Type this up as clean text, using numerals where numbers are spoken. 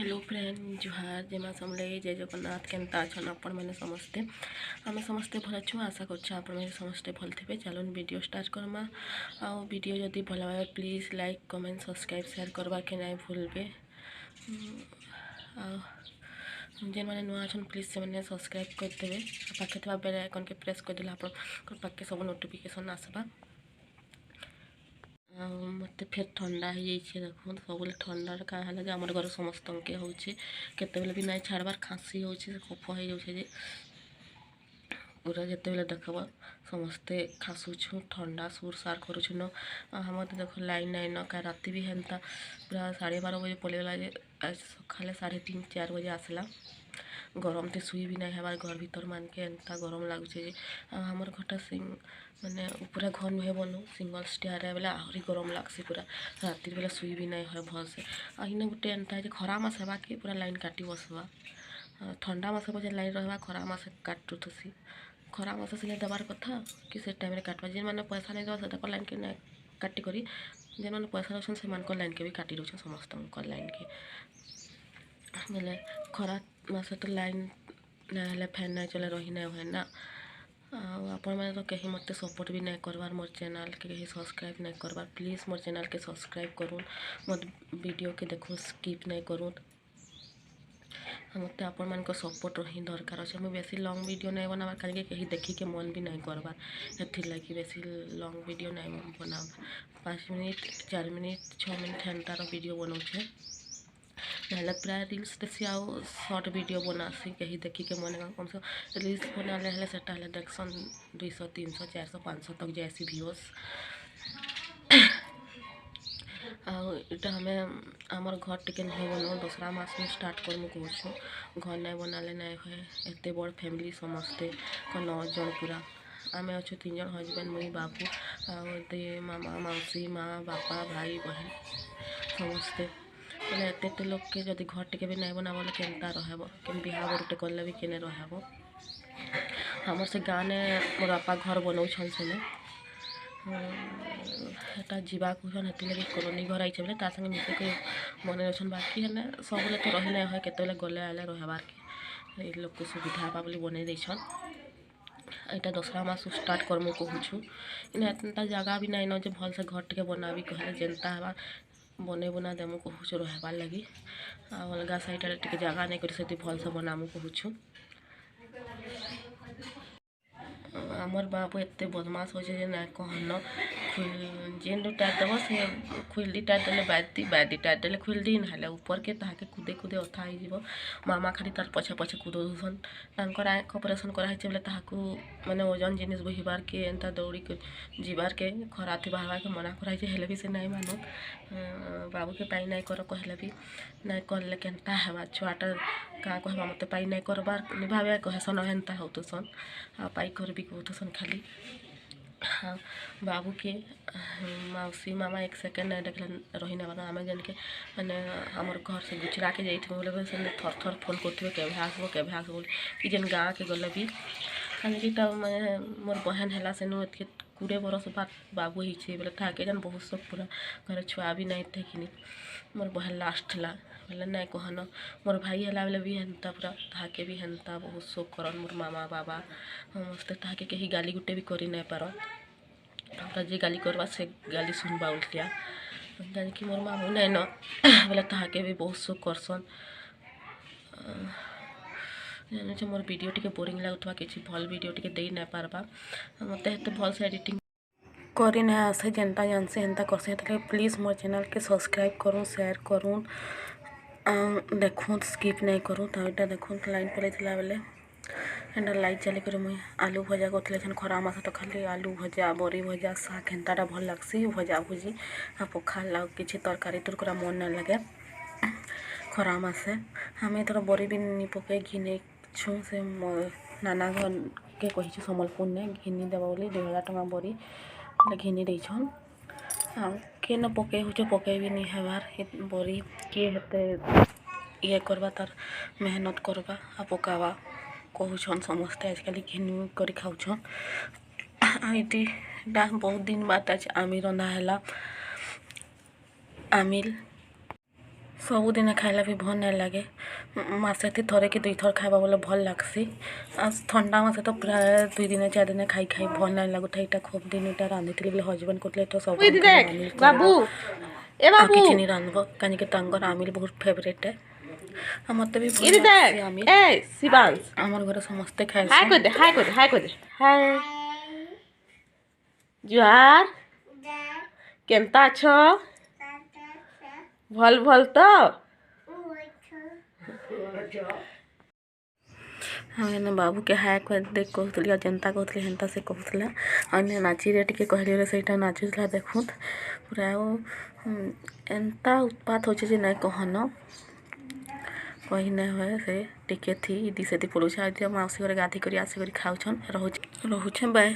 Hello friend जुहार जेमा समले जय जगन्नाथ केनता अछन आपण मैंने समस्ते आम समस्ते भल अच्छु आशा कर आपण मैंने समस्ते भल थे। चलो वीडियो स्टार्ट करमा आ वीडियो जदि भल लगे please like comment subscribe share करवा के नहीं भूलबे। जेन मैंने नुआ अच्छन प्लीज से मैंने सब्सक्राइब करदेवे पाखे बेल आइकन के प्रेस करदे आप पाखे सब नोटिफिकेशन आसवा। मत फिर ठंडा हो जाइए देखो सब ठंडा क्या है आम घर समस्त के होते भी ना छाड़बार खाँसी हो कफ हो जाए पूरा जिते देखब समस्ते खासुछु ठंडा सुर सार करुन मत देख लाइन नाइन का राति भी हेन्ता पूरा 12:30 बजे पलैगला सका 3:30-4 बजे आसला गरम तो शुई भी नहीं हमार घर भीतर मान के एंता गरम लगुचे हमर घरटा माने पूरा घर नुहे बनू सिंगल स्टेयर बेले आहरी गरम लगसी पूरा राति बेला शुई भी नहीं है भल से इन गोटे एंता है खरा मास है कि पूरा लाइन काटी बसवा ठंडा मास बजे लाइन रहा खरा मास काटुथसी खरा मास सिले देवार कथा कि से टाइम काटवा जेन मैंने पैसा नहीं देवा से लाइन के काटिक जेन मैंने पैसा रोशन से लाइन के भी काटी रोचे समस्त लाइन के बोले खरा मास तो लाइन ना फैन नहीं चले रही नहीं हुए ना आपण मैंने तो कहीं मत सपोर्ट भी नहीं करवार मोर चैनल के कहीं सब्सक्राइब नहीं करवार प्लीज़ मोर चैनल के सब्सक्राइब करूँ मत वीडियो के देखो स्किप नहीं करूँ मत आपण मान सपोर्ट रही दरकार अच्छे मुझे बेसी लॉन्ग वीडियो नहीं बनाबार कहीं कहीं देखिके मन भी नहीं करवार एथि लगी बेसी लॉन्ग वीडियो नहीं बना 5 मिनट 4 मिनट 6 मिनट हेन्तार वीडियो बनाऊे ना प्राय रिल्स देसी आउ सर्ट वीडियो बनासी कहीं देखिके मन कम से रिल्स बनाले से देखसन 200 300 400 500 तक जैसी व्यूअर्स आटा हमें आमर घर टिके नहीं बनो दूसरा मास में स्टार्ट कर कहूँ घर नहीं बनाले नहीं हुए एत बड़ फैमिली समस्ते 9 जन पूरा आम अच्छे 3 जन हजबैंड मुई बाबू आ मामा मौसी माँ बापा भाई बहन समस्ते बोले एत लोग के जदि घर टिके भी नहीं बना बोले केनता रहब कि बिहा बरुटे कले भी केने रहब हमर से गाँव ने मोर बापा घर बनाऊन से एटा जीवा कहन हेती लगे कॉलोनी घर आई बोले संगे मिसेक बन अच्छन बाकी है सब तो रही नहीं है केतले गले आए रहबार के लोग को सुविधा पा बन देछन यहाँ दसरा मास स्टार्ट करमु कहूँ इन एतना जगह भी नहीं न जे भल से घर टिके बनाबी कहले जेनता है बने बुना देमु कहूँ रहबार लगी अलग साइड टे जगह नहीं कर भल से बनामु कहूँ आमर बाबू एत बदमाश हो ना कहन जेन टाइट देव से खुलदी टाइट देले बादी टाइट देले खुलदी ना ऊपर के ताके कूदे कूदे अथा हो मामा खाली तार पछे पछे कूदुसन तांकर आँख ऑपरेशन कराई बोले ताकू माने ओजन जिनिस बोहिबार के एंता दौड़ी के जीवार के खरा थी बाहर के मना कराई हेले भी से नहीं मानो बाबू के पाई नहीं कर कहले भी नहीं कहले केनता है छुआटा क्या कहबा मत पाई नहीं करबार निभावे कहसन हेन्ता होतुसन पाई करबी कहतुसन खाली हाँ बाबू के मौसी मामा 1 सेकेंड नहीं देख रही ना बना आम जन के मैंने हमार घर से गुचरा के जाइए बोले से थर थर फोन करते केवे आसब बोले कि जेन गाँव के गले भी कहीं तब मैं मोर बहन है से 20 बरस बाद बाबू ही बोले था के जन बहुत सब पूरा घर छुआ भी नहीं थे कि मोर बहन लास्ट ला बोले नहीं कहन मोर भाई है बोले भी हेन्ता पूरा ताके भी हेन्ता बहुत शोक करन मोर मामा बाबा समस्ते ताके कहीं गाली गुटे भी करी नहीं पार जे गाली करवा से गाली सुनवा उल्टिया कि मोर मामू नहीं न बोले ताके भी बहुत शोक करसन जाने मोर वीडियो टी बोरिंग लगुवा कि भल वीडियो टी दे नहीं पार्बा मत भल से एडिटिंग करी नहीं आसे जेनता जानसे हेन्ता करसे प्लीज़ मोर चैनल के सब्सक्राइब करूँ शेयर करूँ देखूँ स्किप नहीं करूँ तो यहाँ देखूँ लाइन पलैला बेले एंड लाइट चली कर मुई आलू भजा कर खरा मास तो खाली आलू भजा बड़ी भजा शाग हेन्ताटा भल लगसी भजा भुजी पखाल किसी तरकारी तुरकारा मन नहीं लगे खरा मासे हमें थोड़ा बड़ी भी नहीं पकई घिने छू से नाना घर के कही सम्बलपुर ने घिनी देव बोली 2000 टଙ୍କା बड़ी घिनी देछन किए न पकई हो पकई भी नहीं हबार बड़ी किए हेते ये करवा तार मेहनत करवा आ पकावा कहून समस्ते आजकल घिनी कर खाऊन ये बहुत दिन बाद आज आमिल रंधा है आमिल ସବୁଦିନେ ଖାଇଲେ ବି ଭଲ୍ ନାଇଁ ଲାଗେ ମାସେଥି ଥରେ କି ଦୁଇ ଥର ଖାଇବା ବୋଲେ ଭଲ୍ ଲାଗ୍ସି ଥଣ୍ଡା ମାସେ ତ ପ୍ରାୟ 2 ଦିନେ 4 ଦିନେ ଖାଇ ଭଲ୍ ନାଇଁ ଲାଗୁଥାଏ ଏଇଟା ଖୁବ୍ ଦିନ ଏଇଟା ରାନ୍ଧିଥିଲି ବୋଲି ହଜବେଣ୍ଡ କହୁଥିଲେ ତ ସବୁ ବାବୁ ଏ ଆଉ ବାବୁ କିଛି ନି ରାନ୍ଧବ କାହିଁକି ତାଙ୍କର ଆମିଲ ବହୁତ ଫେଭରେଟ୍ ଆଉ ମତେ ବି ଭଲ ଇରେ ଲାଗ୍ସି ଦେখ ଆମିଲ ଏ ଶିବାଂଶ ଆମର ଘରେ ସମସ୍ତେ ହାय ଖାଇସନ୍ କରିଦେ ହାय କରିଦେ ହାय କରିଦେ ହାय ଜୁହାର କେନ୍ତା ଅଛ ଭଲ ଭଲ ତ ଆଉ ଏନେ ବାବୁକେ ହାୟ କରିଦେ କହୁଥିଲି ଆଉ ଯେନ୍ତା କହୁଥିଲି ହେନ୍ତା ସେ କହୁଥିଲା ଆଉ ଏନେ ନାଚିରେ ଟିକେ କହିଲି ବୋଲେ ସେଇଟା ନାଚୁଥିଲା ଦେଖୁନ୍ ପୁରା ଆଉ ଏନ୍ତା ଉତ୍ପାତ ହଉଛି ଯେ ନାଇଁ କହନ କହି ନାଇଁ ହୁଏ ସେ ଟିକେ ଥି ଇଦି ସେଦି ପଡ଼ୁଛେ ଆଉ ମାଉସୀ ଘରେ ଗାଧି କରି ଆସିକରି ଖାଉଛନ୍ ରହୁଛେ ବାଏ।